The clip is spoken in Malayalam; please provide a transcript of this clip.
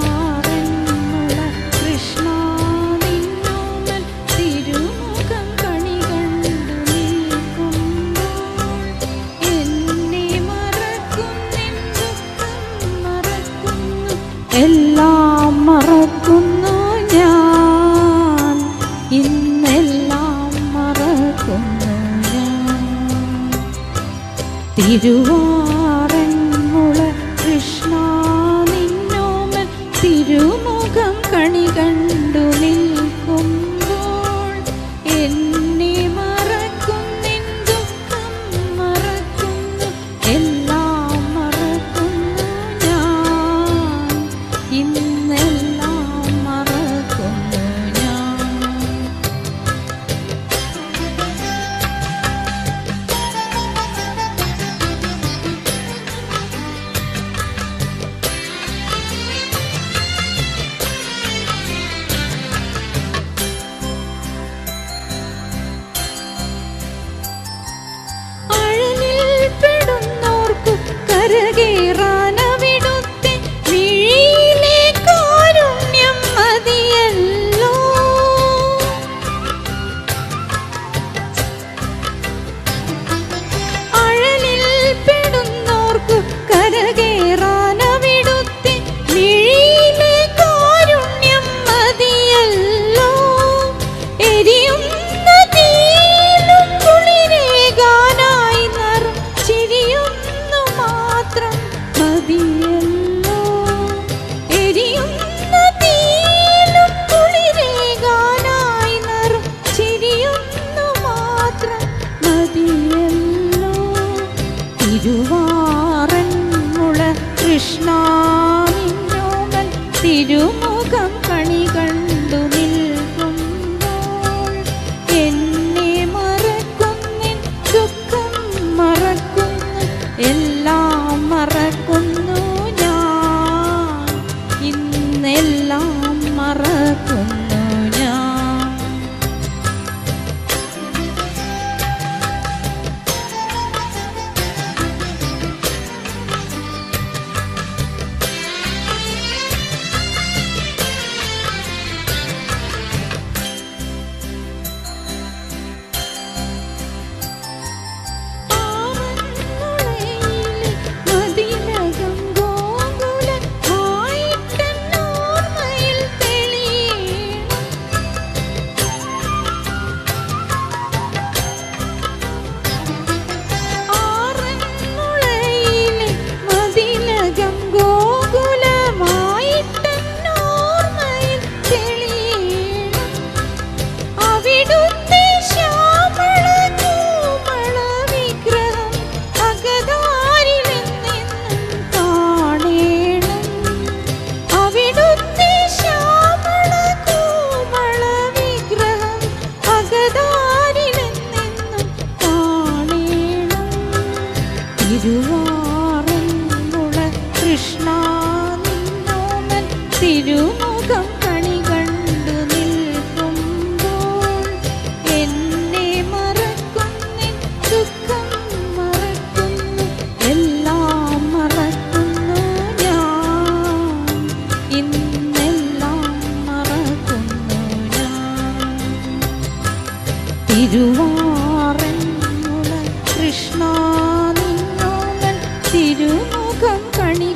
തിരുവാറന്മുള കൃഷ്ണ നിന്നോമൽ തിരുമുഖം കണി കണ്ടു നിൽക്കുമ്പോൾ എന്നെ മറക്കുന്നെൻ ദുഃഖം മറക്കുന്നു എല്ലാം മറക്കുന്നു ഞാൻ ഇന്നെല്ലാം മറക്കുന്നു ഞാൻ തിരുവാറന്മുള കൃഷ്ണ നിന്നോമൽ തിരുമുഖം കണി കണ്ടു നിൽക്കുമ്പോൾ എന്നെ മറക്കുന്നെൻ ദുഃഖം മറക്കുന്നു എല്ലാം മറക്കുന്നു ഞാൻ ഇന്നെല്ലാം മറക്കുന്നു ഞാൻ കരകേറാനവിടുത്തെ മിഴിയിലെ കാരുണ്യം മതിയല്ലോ അഴലിൽ പെടുന്നോർക്കു കരകേറാനവിടുത്തെ മിഴിയിലെ കാരുണ്യം മതിയല്ലോ എരിയുന്ന തീയിലും കുളിരേകാനായി നറും ചിരിയുന്നു മാത്രം മതിയല്ലോ എരിയുന്ന തീയിലും കുളിരേകാനായി നറും ചിരിയുന്നു മാത്രം മതിയല്ലോ തിരുവാറന്മുള കൃഷ്ണ നിന്നോമൽ തിരുമുഖം കണി കണ്ടു നിൽക്കുമ്പോൾ എന്നെ മറക്കുന്നെൻ ദുഃഖം മറക്കുന്നു എല്ലാം മറക്കുന്നു ഞാൻ ഇന്നെല്ലാം മറക്കുന്നു ഞാൻ മതിലകം ഗോകുലമായിട്ടെന്നോർമ്മയിൽ തെളിയണം ആറന്മുളയിലെ മതിലകം ഗോകുലമായിട്ടെന്നോർമ്മയിൽ തെളിയണം അവിടുത്തെ ശ്യാമള കോമള വിഗ്രഹം അകതാരിലെന്നെന്നും കാണേണം അവിടുത്തെ ശ്യാമള കോമള വിഗ്രഹം അകതാരിലെന്നെന്നും കാണേണം തിരുവാറന്മുള കൃഷ്ണ നിന്നോമൽ തിരുമുഖം കണി കണ്ടു നിൽക്കുമ്പോൾ എന്നെ മറക്കുന്നെൻ ദുഃഖം മറക്കുന്നു എല്ലാം മറക്കുന്നു ഞാൻ ഇന്നെല്ലാം മറക്കുന്നു ഞാൻ തിരുവാറന്മുള കൃഷ്ണ നിന്നോമൽ തിരുമുഖം കണി